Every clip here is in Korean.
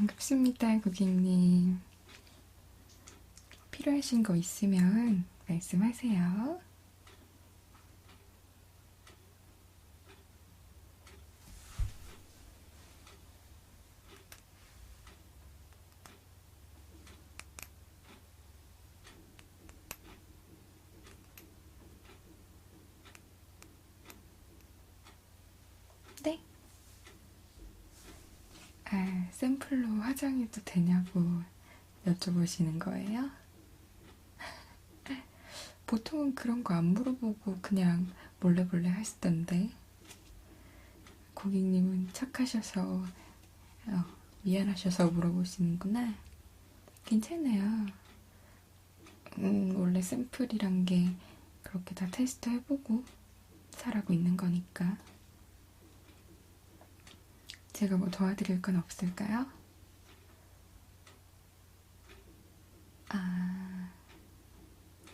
반갑습니다, 고객님. 필요하신 거 있으면 말씀하세요. 네? 샘플로 화장해도 되냐고 여쭤보시는 거예요? 보통은 그런 거 안 물어보고 그냥 몰래 하시던데. 고객님은 착하셔서 미안하셔서 물어보시는구나. 괜찮아요. 원래 샘플이란 게 그렇게 다 테스트 해보고 잘하고 있는 거니까. 제가 뭐 도와드릴 건 없을까요?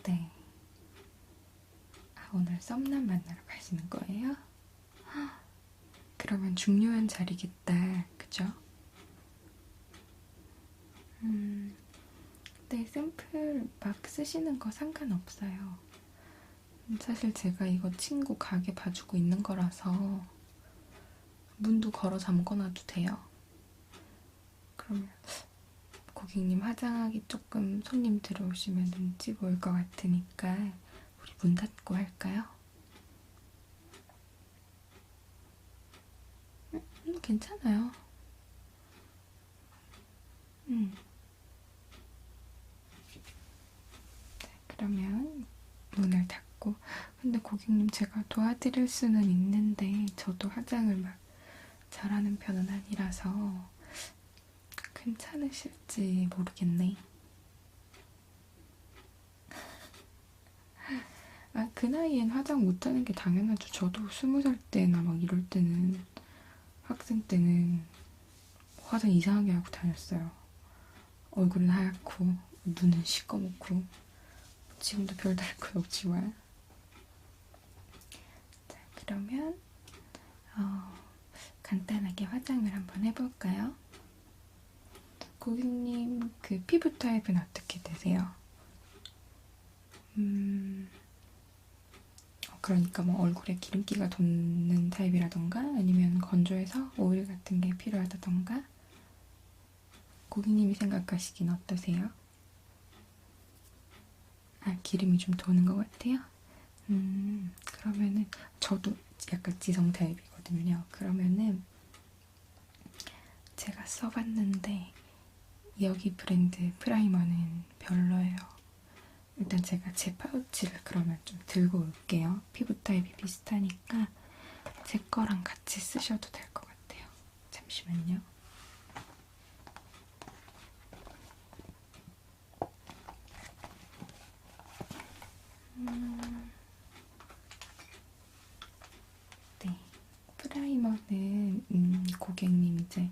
네. 오늘 썸남 만나러 가시는 거예요? 그러면 중요한 자리겠다, 그죠? 네, 샘플 막 쓰시는 거 상관없어요. 사실 제가 이거 친구 가게 봐주고 있는 거라서 문도 걸어 잠궈놔도 돼요. 그러면 고객님 화장하기 조금 손님 들어오시면 눈치 보일 것 같으니까 우리 문 닫고 할까요? 괜찮아요. 그러면 문을 닫고. 근데 고객님 제가 도와드릴 수는 있는데 저도 화장을 막 잘하는 편은 아니라서 괜찮으실지 모르겠네. 그 나이엔 화장 못하는 게 당연하죠. 저도 20살 때나 막 이럴 때는, 학생 때는 화장 이상하게 하고 다녔어요. 얼굴은 하얗고 눈은 시꺼멓고. 지금도 별다를 건 없지만. 자, 그러면 간단하게 화장을 한번 해볼까요? 고객님 그 피부 타입은 어떻게 되세요? 그러니까 뭐 얼굴에 기름기가 돋는 타입이라던가 아니면 건조해서 오일 같은 게 필요하다던가. 고객님이 생각하시긴 어떠세요? 기름이 좀 도는 것 같아요? 그러면은 저도 약간 지성 타입이거든요. 그러면은 제가 써봤는데 여기 브랜드 프라이머는 별로예요. 일단 제가 제 파우치를 그러면 좀 들고 올게요. 피부 타입이 비슷하니까 제 거랑 같이 쓰셔도 될 것 같아요. 잠시만요. 네, 프라이머는 고객님 이제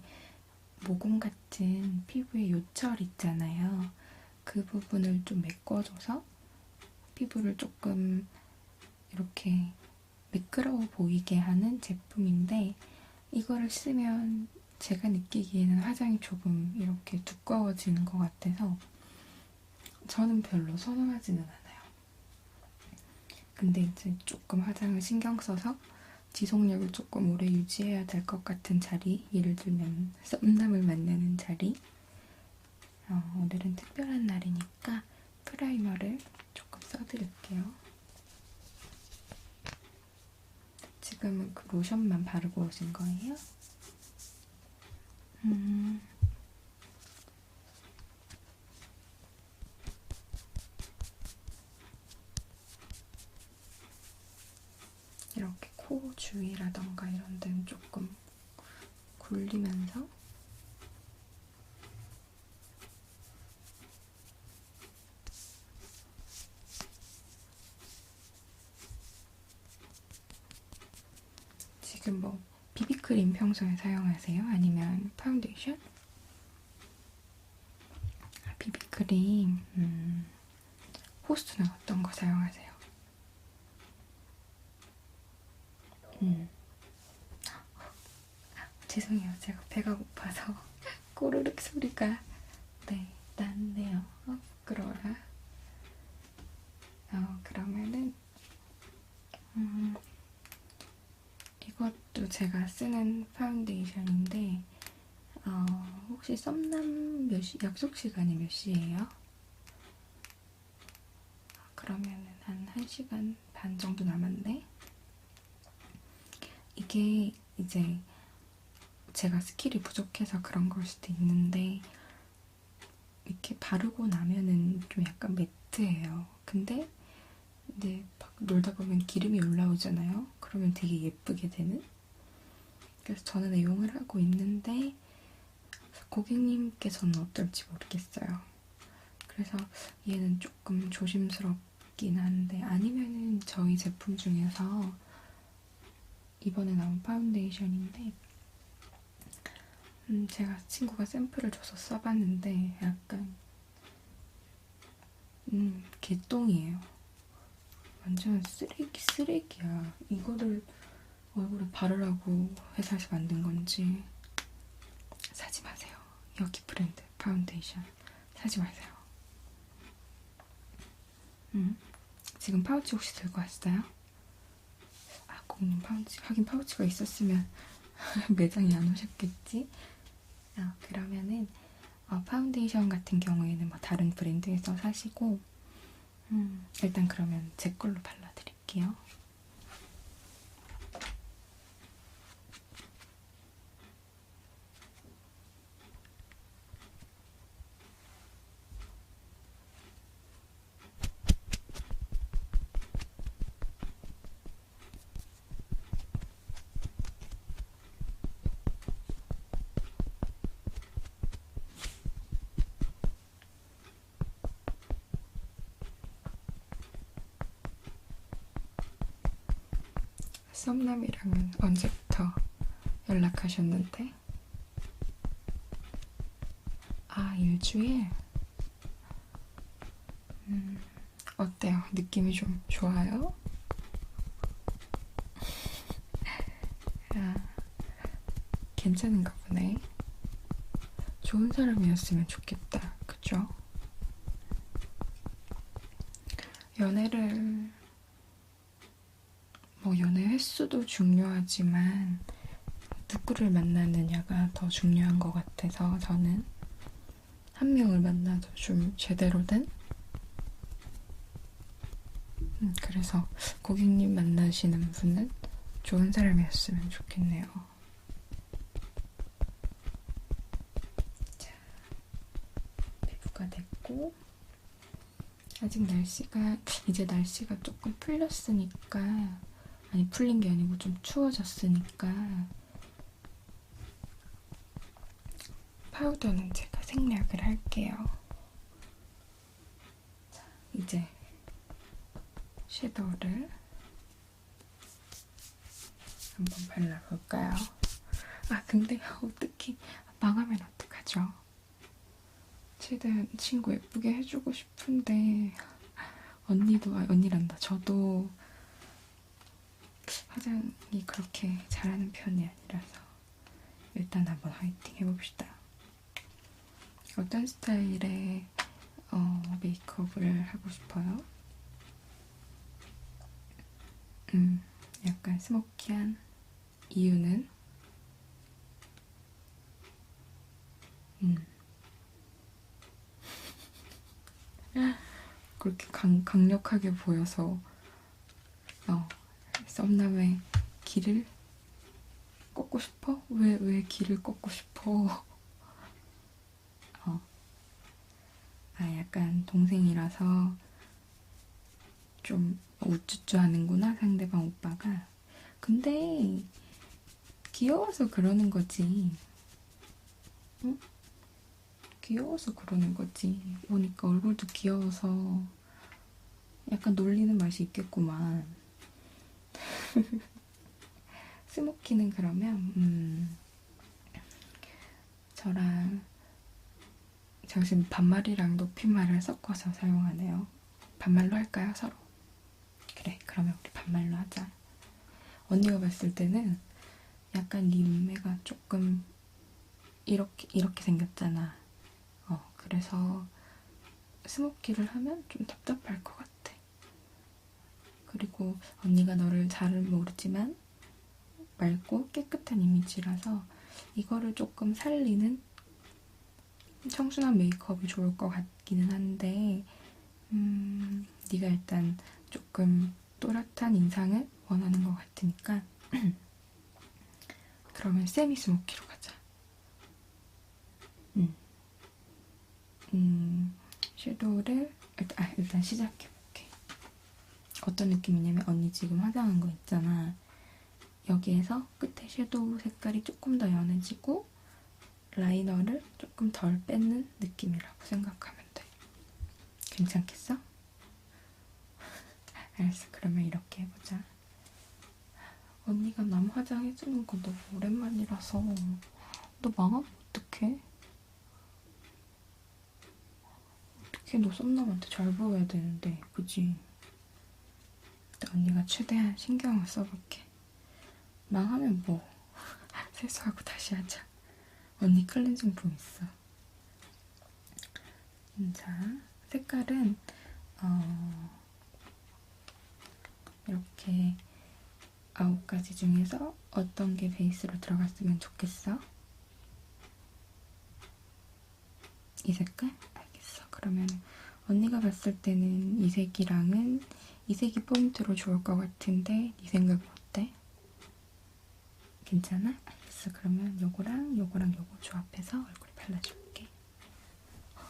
모공 같은 피부에 요철 있잖아요. 그 부분을 좀 메꿔줘서 피부를 조금 이렇게 매끄러워 보이게 하는 제품인데, 이거를 쓰면 제가 느끼기에는 화장이 조금 이렇게 두꺼워지는 것 같아서 저는 별로 선호하지는 않아요. 근데 이제 조금 화장을 신경 써서 지속력을 조금 오래 유지해야 될 것 같은 자리, 예를 들면 썸남을 만나는 자리, 오늘은 특별한 날이니까 프라이머를 조금 써드릴게요. 지금은 그 로션만 바르고 오신 거예요? 이렇게 코 주위라던가 이런 데는 조금 굴리면서 지금 뭐 비비크림 평소에 사용하세요? 아니면 파운데이션? 비비크림, 호수는 어떤 거 사용하세요? 죄송해요. 제가 배가 고파서 꼬르륵 소리가 네, 났네요. 부끄러워라. 그러면은 이것도 제가 쓰는 파운데이션인데 혹시 썸남 약속 시간이 몇 시예요? 그러면은 한 1시간 반 정도 남았네? 이게 이제 제가 스킬이 부족해서 그런 걸 수도 있는데 이렇게 바르고 나면은 좀 약간 매트해요. 근데 이제 막 놀다 보면 기름이 올라오잖아요. 그러면 되게 예쁘게 되는? 그래서 저는 애용을 하고 있는데 고객님께서는 어떨지 모르겠어요. 그래서 얘는 조금 조심스럽긴 한데 아니면은 저희 제품 중에서 이번에 나온 파운데이션인데 제가 친구가 샘플을 줘서 써봤는데 약간 개똥이에요. 완전 쓰레기야. 이거를 얼굴에 바르라고 회사에서 만든 건지 사지 마세요. 여기 브랜드 파운데이션 사지 마세요. 지금 파우치 혹시 들고 왔어요? 고객님 파우치, 하긴 파우치가 있었으면 매장에 안 오셨겠지? 그러면은 파운데이션 같은 경우에는 뭐 다른 브랜드에서 사시고 일단 그러면 제 걸로 발라드릴게요. 썸남이랑은 언제부터 연락하셨는데? 일주일? 어때요? 느낌이 좀 좋아요? 괜찮은가 보네. 좋은 사람이었으면 좋겠다. 그쵸? 연애 횟수도 중요하지만 누구를 만나느냐가 더 중요한 것 같아서 저는 한 명을 만나도 좀 제대로 된? 그래서 고객님 만나시는 분은 좋은 사람이었으면 좋겠네요. 자, 피부가 됐고 아직 이제 날씨가 조금 풀렸으니까 아니 풀린 게 아니고 좀 추워졌으니까 파우더는 제가 생략을 할게요. 자, 이제 섀도우를 한번 발라볼까요? 근데 어떻게 망하면 어떡하죠? 최대한 친구 예쁘게 해주고 싶은데 언니란다. 저도 화장이 그렇게 잘하는 편이 아니라서 일단 한번 화이팅 해봅시다. 어떤 스타일의 메이크업을 하고 싶어요? 약간 스모키한 이유는? 그렇게 강력하게 보여서 썸남의 길을 꺾고 싶어? 왜 길을 꺾고 싶어? 약간 동생이라서 좀 우쭈쭈 하는구나, 상대방 오빠가. 근데 귀여워서 그러는 거지. 응? 귀여워서 그러는 거지. 보니까 얼굴도 귀여워서 약간 놀리는 맛이 있겠구만. 스모키는 그러면 제가 지금 반말이랑 높임말을 섞어서 사용하네요. 반말로 할까요, 서로? 그래, 그러면 우리 반말로 하자. 언니가 봤을 때는 약간 네 눈매가 조금 이렇게 생겼잖아. 그래서 스모키를 하면 좀 답답할 것 같아. 그리고 언니가 너를 잘 모르지만 맑고 깨끗한 이미지라서 이거를 조금 살리는 청순한 메이크업이 좋을 것 같기는 한데 네가 일단 조금 또렷한 인상을 원하는 것 같으니까 그러면 세미 스모키로 가자. 섀도우를 일단 시작해볼게. 어떤 느낌이냐면 언니 지금 화장한 거 있잖아. 여기에서 끝에 섀도우 색깔이 조금 더 연해지고 라이너를 조금 덜 뺏는 느낌이라고 생각하면 돼. 괜찮겠어? 알았어. 그러면 이렇게 해보자. 언니가 남 화장해주는 거 너무 오랜만이라서 너 망하면 어떡해? 어떻게 너 썸남한테 잘 보여야 되는데, 그지? 언니가 최대한 신경을 써볼게. 망하면 뭐 세수하고 다시 하자. 언니 클렌징 폼 있어. 자, 색깔은 이렇게 9가지 중에서 어떤 게 베이스로 들어갔으면 좋겠어? 이 색깔? 알겠어. 그러면 언니가 봤을 때는 이 색이랑은 이 색이 포인트로 좋을 것 같은데 네 생각은 어때? 괜찮아? 알겠어. 그러면 요거랑 요거랑 요거 조합해서 얼굴에 발라줄게.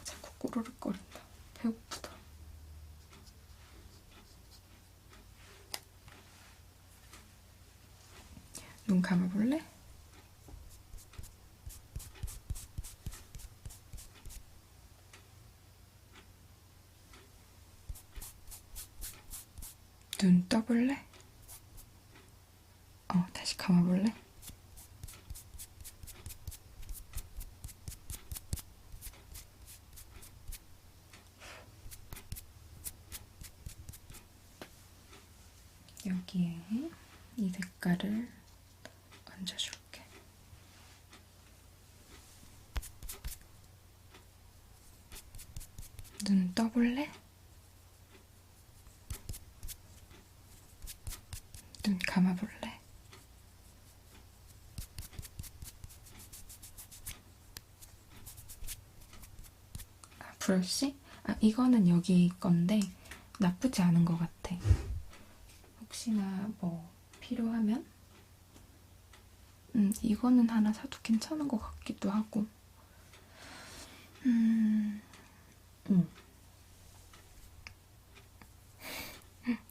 자꾸 꼬르륵거린다. 배고프다. 눈 감아볼래? 눈 떠볼래? 다시 감아볼래? 여기에 이 색깔을 얹어줄게. 눈 떠볼래? 눈 감아볼래? 브러쉬? 이거는 여기 건데 나쁘지 않은 것 같아. 혹시나 뭐 필요하면 이거는 하나 사도 괜찮은 것 같기도 하고.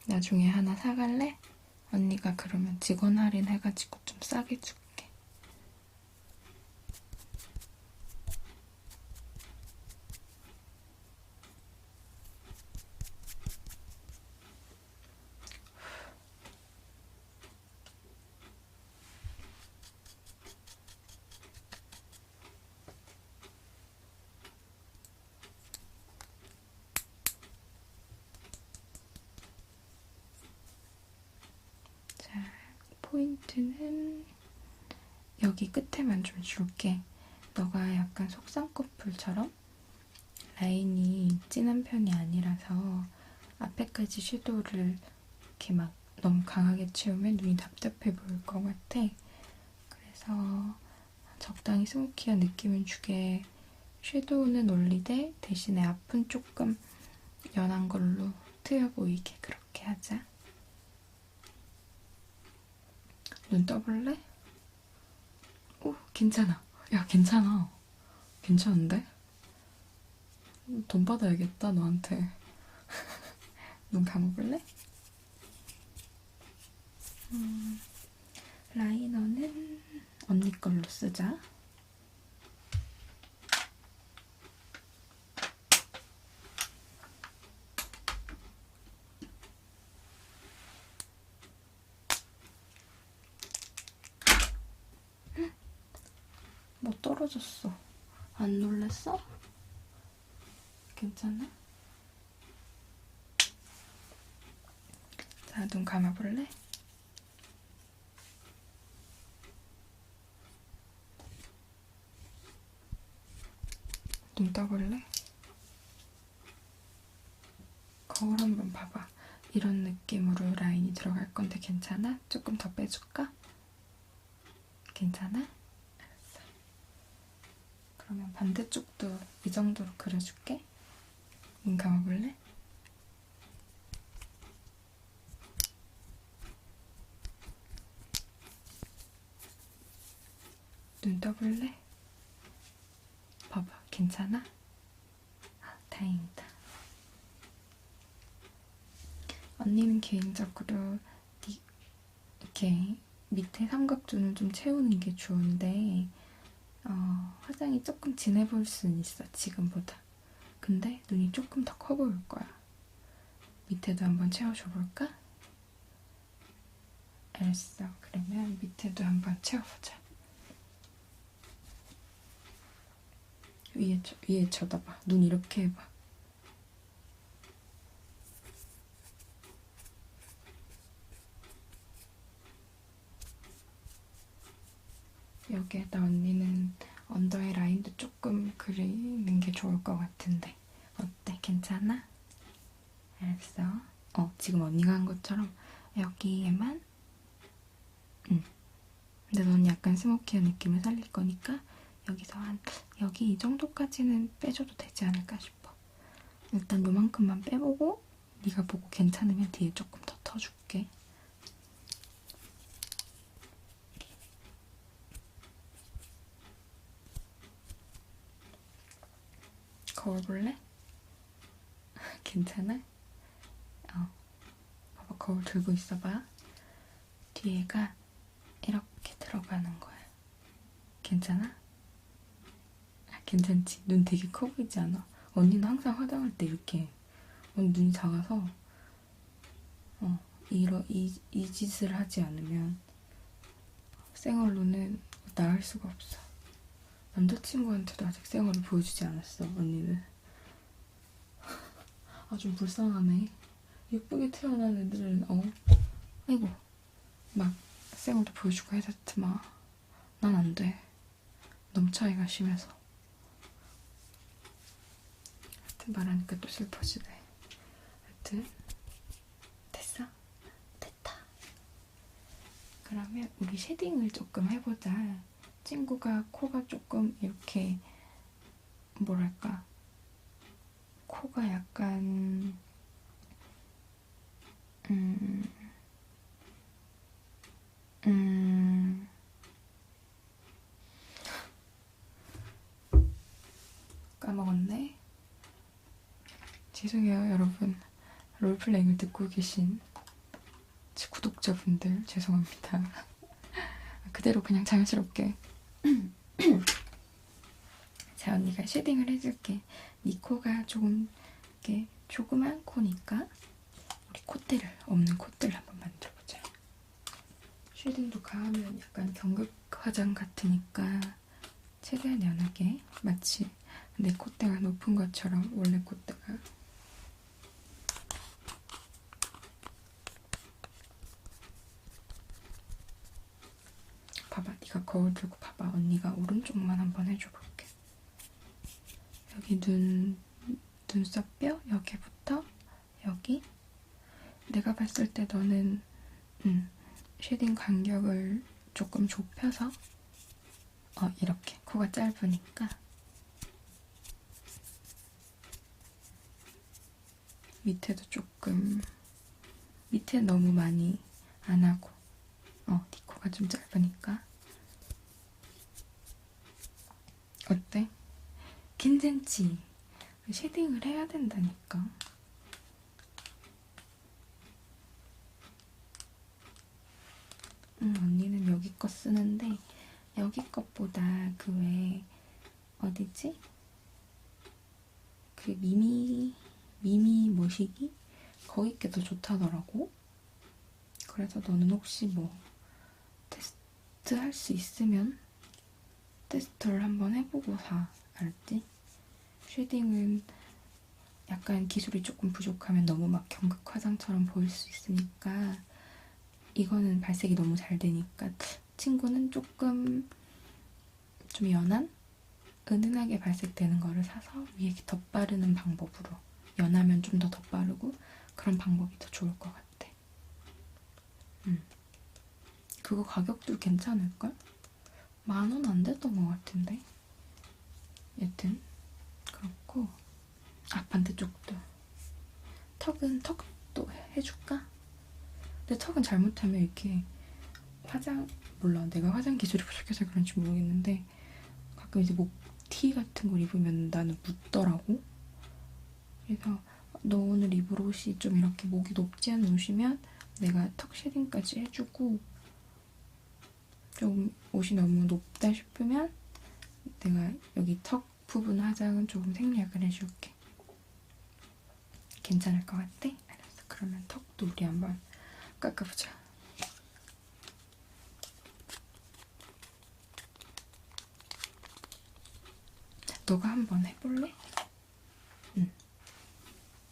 나중에 하나 사갈래? 언니가 그러면 직원 할인 해가지고 좀 싸게 줄게. 포인트는 여기 끝에만 좀 줄게. 너가 약간 속쌍꺼풀처럼 라인이 진한 편이 아니라서 앞에까지 섀도우를 이렇게 막 너무 강하게 채우면 눈이 답답해 보일 것 같아. 그래서 적당히 스모키한 느낌을 주게 섀도우는 올리되 대신에 앞은 조금 연한 걸로 트여 보이게 그렇게 하자. 눈 떠볼래? 오, 괜찮아. 야, 괜찮아. 괜찮은데? 돈 받아야겠다, 너한테. 눈 감아볼래? 라이너는 언니 걸로 쓰자. 뭐 떨어졌어. 안 놀랬어? 괜찮아? 자, 눈 감아볼래? 눈 떠볼래? 거울 한번 봐봐. 이런 느낌으로 라인이 들어갈 건데 괜찮아? 조금 더 빼줄까? 괜찮아? 알았어. 그러면 반대쪽도 이 정도로 그려줄게. 눈 감아볼래? 눈 떠볼래? 봐봐, 괜찮아? 아, 다행이다. 언니는 개인적으로 이렇게 밑에 삼각존을 좀 채우는 게 좋은데 화장이 조금 진해 보일 수는 있어, 지금보다. 근데 눈이 조금 더 커 보일 거야. 밑에도 한번 채워줘 볼까? 알았어. 그러면 밑에도 한번 채워보자. 위에 쳐다봐. 눈 이렇게 해봐. 여기에다 언니는 언더의 라인도 조금 그리는 게 좋을 것 같은데 어때? 괜찮아? 알았어. 지금 언니가 한 것처럼 여기에만 근데 넌 약간 스모키한 느낌을 살릴 거니까 여기서 여기 이 정도까지는 빼줘도 되지 않을까 싶어. 일단 요만큼만 빼보고 네가 보고 괜찮으면 뒤에 조금 더 터줄게. 거울 볼래? 괜찮아? 봐봐, 거울 들고 있어봐. 뒤에가 이렇게 들어가는 거야. 괜찮아? 괜찮지? 눈 되게 커 보이지 않아? 언니는 항상 화장할 때 이렇게 해. 언니 눈이 작아서 이 짓을 하지 않으면 생얼로는 나을 수가 없어. 남자친구한테도 아직 생얼을 보여주지 않았어, 언니는. 아, 좀 불쌍하네. 예쁘게 태어난 애들은 아이고 막 생얼도 보여주고 해야 됐지만 난 안 돼. 너무 차이가 심해서. 하여튼 말하니까 또 슬퍼지네. 하여튼 됐어? 됐다. 그러면 우리 쉐딩을 조금 해보자. 친구가 코가 조금 이렇게 뭐랄까 코가 약간 까먹었네. 죄송해요, 여러분. 롤플레잉을 듣고 계신 제 구독자분들 죄송합니다. 그대로 그냥 자연스럽게 자, 언니가 쉐딩을 해줄게. 네 코가 조금 이렇게 조그만 코니까 우리 콧대를 없는 콧대를 한번 만들어보자. 쉐딩도 가하면 약간 경극 화장 같으니까 최대한 연하게 마치 내 콧대가 높은 것처럼 원래 콧대가 봐봐. 네가 거울 들고 봐봐. 언니가 오른쪽만 한번 해줘볼게. 여기 눈썹뼈 여기부터 여기 내가 봤을 때 너는 쉐딩 간격을 조금 좁혀서 이렇게 코가 짧으니까 밑에도 조금 밑에 너무 많이 안 하고 네 코가 좀 짧으니까 어때? 괜찮지? 쉐딩을 해야 된다니까. 언니는 여기 거 쓰는데 여기 것보다 그 외에 어디지? 그 미미 모시기? 거기 게 더 좋다더라고. 그래서 너는 혹시 뭐 테스트 할 수 있으면 테스트를 한번 해보고 사. 알았지? 쉐딩은 약간 기술이 조금 부족하면 너무 막 경극 화장처럼 보일 수 있으니까 이거는 발색이 너무 잘 되니까 친구는 조금 좀 연한 은은하게 발색되는 거를 사서 위에 덧바르는 방법으로, 연하면 좀 더 덧바르고 그런 방법이 더 좋을 것 같아. 그거 가격도 괜찮을걸? 10,000원 안 됐던 것 같은데. 여튼 그렇고, 반대쪽도 턱도 해줄까? 근데 턱은 잘못하면 이렇게 몰라, 내가 화장 기술이 부족해서 그런지 모르겠는데 가끔 이제 목티 같은 걸 입으면 나는 묻더라고. 그래서 너 오늘 입을 옷이 좀 이렇게 목이 높지 않은 옷이면 내가 턱 쉐딩까지 해주고, 좀 옷이 너무 높다 싶으면 내가 여기 턱 부분 화장은 조금 생략을 해줄게. 괜찮을 것 같아? 알았어. 그러면 턱도 우리 한번 깎아보자. 너가 한번 해볼래? 응.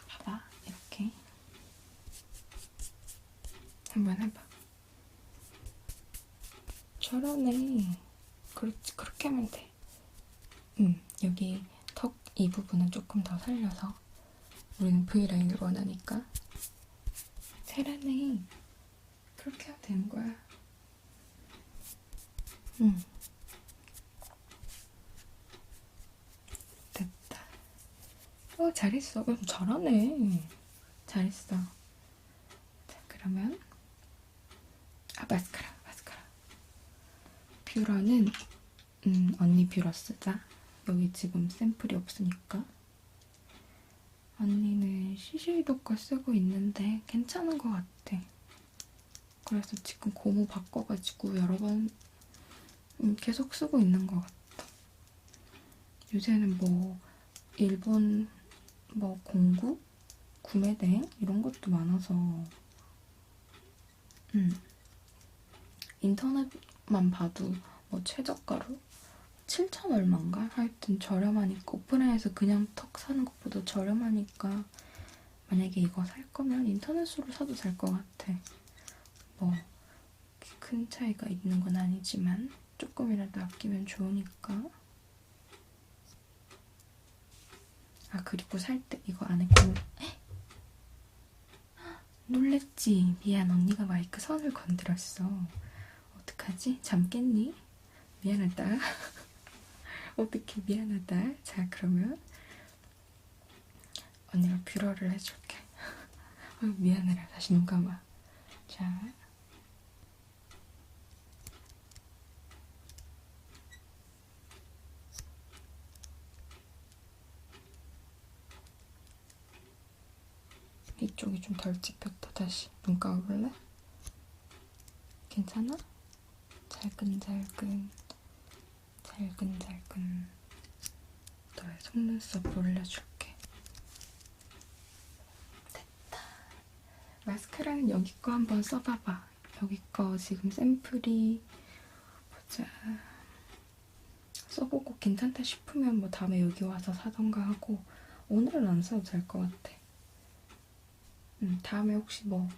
봐봐. 이렇게. 한번 해봐. 저러네. 그렇지. 그렇게 하면 돼. 여기 턱 이 부분은 조금 더 살려서. 우리는 V라인을 원하니까. 잘하네. 그렇게 하면 되는 거야. 됐다. 잘했어. 잘하네. 잘했어. 자, 그러면 마스카라. 뷰러는 언니 뷰러 쓰자. 여기 지금 샘플이 없으니까. 언니는 시쉐이도 거 쓰고 있는데 괜찮은 것 같아. 그래서 지금 고무 바꿔가지고 여러 번 계속 쓰고 있는 것 같아. 요새는 뭐 일본 뭐 공구? 구매대? 이런 것도 많아서 인터넷만 봐도 뭐 최저가로 7,000 얼마인가? 하여튼 저렴하니까, 오프라인에서 그냥 턱 사는 것보다 저렴하니까 만약에 이거 살 거면 인터넷으로 사도 될 것 같아. 뭐 큰 차이가 있는 건 아니지만 조금이라도 아끼면 좋으니까. 그리고 살 때 이거 안에 고무. 놀랬지? 미안, 언니가 마이크 선을 건드렸어. 어떡하지? 잠 깼니? 미안하다. 어떡해, 미안하다. 자, 그러면 언니가 뷰러를 해줄게. 미안해라. 다시 눈 감아. 자, 이쪽이 좀 덜 찝혔다. 다시 눈 감아볼래? 괜찮아? 잘근잘근. 너의 속눈썹 올려줄게. 됐다. 마스카라는 여기 거 한번 써봐봐. 여기 거 지금 샘플이 보자. 써보고 괜찮다 싶으면 뭐 다음에 여기 와서 사던가 하고, 오늘은 안 써도 될 것 같아. 다음에 혹시 뭐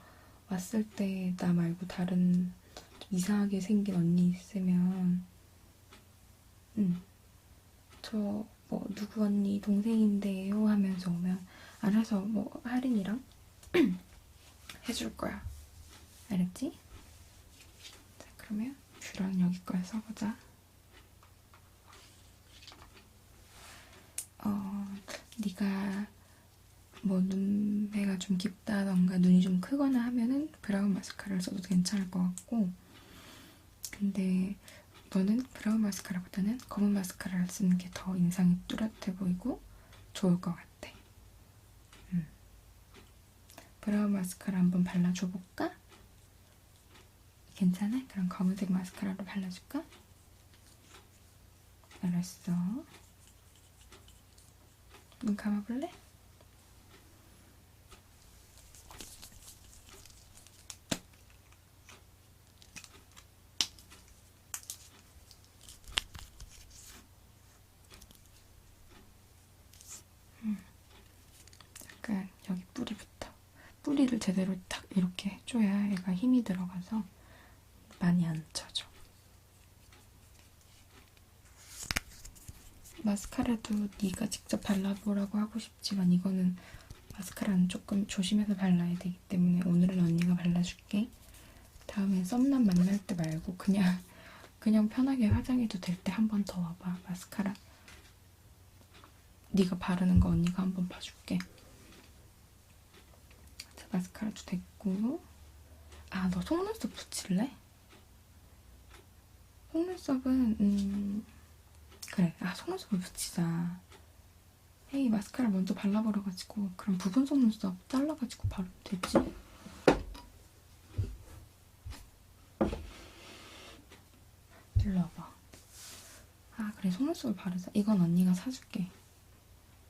왔을 때 나 말고 다른 좀 이상하게 생긴 언니 있으면 저 뭐 누구 언니 동생인데요 하면서 오면 알아서 뭐 할인이랑 해줄 거야. 알았지? 자, 그러면 뷰러는 여기 거에 써보자. 네가 뭐 눈매가 좀 깊다던가 눈이 좀 크거나 하면은 브라운 마스카라를 써도 괜찮을 것 같고, 근데 너는 브라운 마스카라보다는 검은 마스카라를 쓰는 게 더 인상이 뚜렷해 보이고 좋을 것 같아. 브라운 마스카라 한번 발라줘볼까? 괜찮아? 그럼 검은색 마스카라로 발라줄까? 알았어. 눈 감아볼래? 약간 여기 뿌리부터. 뿌리를 제대로 딱 이렇게 해줘야 얘가 힘이 들어가서 많이 안 쳐져. 마스카라도 네가 직접 발라보라고 하고 싶지만 이거는 마스카라는 조금 조심해서 발라야 되기 때문에 오늘은 언니가 발라줄게. 다음에 썸남 만날 때 말고 그냥 편하게 화장해도 될 때 한 번 더 와봐. 마스카라 네가 바르는 거 언니가 한 번 봐줄게. 자, 마스카라도 됐고. 아, 너 속눈썹 붙일래? 속눈썹은 그래. 아, 속눈썹을 붙이자. 헤이, 마스카라 먼저 발라버려가지고 그럼 부분 속눈썹 잘라가지고 바르면 되지. 일로 와봐. 아, 그래. 속눈썹을 바르자. 이건 언니가 사줄게.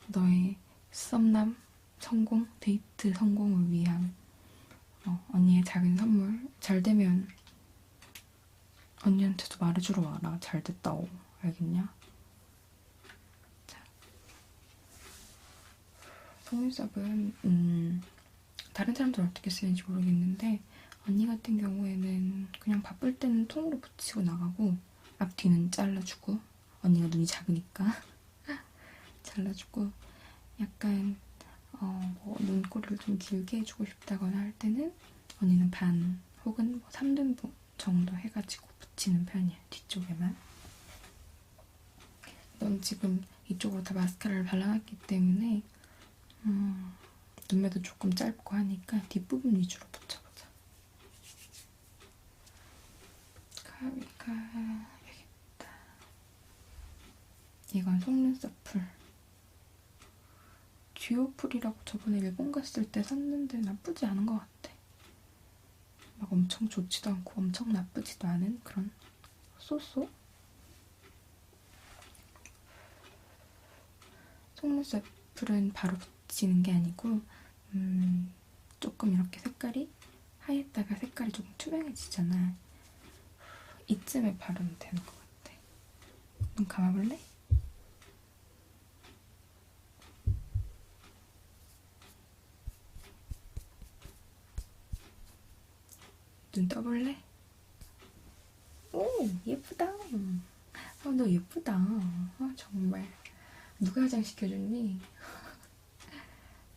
너의 썸남 성공, 데이트 성공을 위한 언니의 작은 선물. 잘 되면 언니한테도 말해주러 와라. 잘 됐다고. 알겠냐? 자, 속눈썹은 다른 사람들 어떻게 쓰는지 모르겠는데 언니 같은 경우에는 그냥 바쁠 때는 통으로 붙이고 나가고 앞뒤는 잘라주고 언니가 눈이 작으니까 잘라주고 약간 뭐 눈꼬리를 좀 길게 해주고 싶다거나 할 때는 언니는 반 혹은 뭐 3등분 정도 해가지고 붙이는 편이야. 뒤쪽에만. 넌 지금 이쪽으로 다 마스카라를 발라놨기 때문에 눈매도 조금 짧고 하니까 뒷부분 위주로 붙여보자. 가위가 여기다. 이건 속눈썹 풀. 듀오풀이라고 저번에 일본 갔을 때 샀는데 나쁘지 않은 것 같아. 막 엄청 좋지도 않고 엄청 나쁘지도 않은 그런 쏘쏘? 속눈썹 풀은 바로 붙이는 게 아니고 조금 이렇게 색깔이 하얘다가 색깔이 조금 투명해지잖아. 이쯤에 바르면 되는 것 같아. 눈 감아볼래? 눈 떠볼래? 오, 예쁘다. 너 예쁘다. 정말. 누가 화장시켜줬니?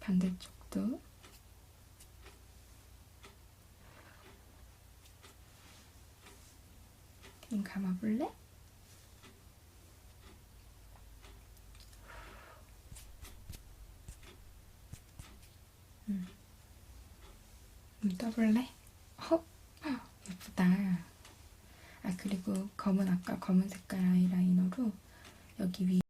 반대쪽도. 눈 감아볼래? 눈 떠볼래? 예쁘다. 아, 그리고 아까 검은 색깔 아이라이너로 여기 위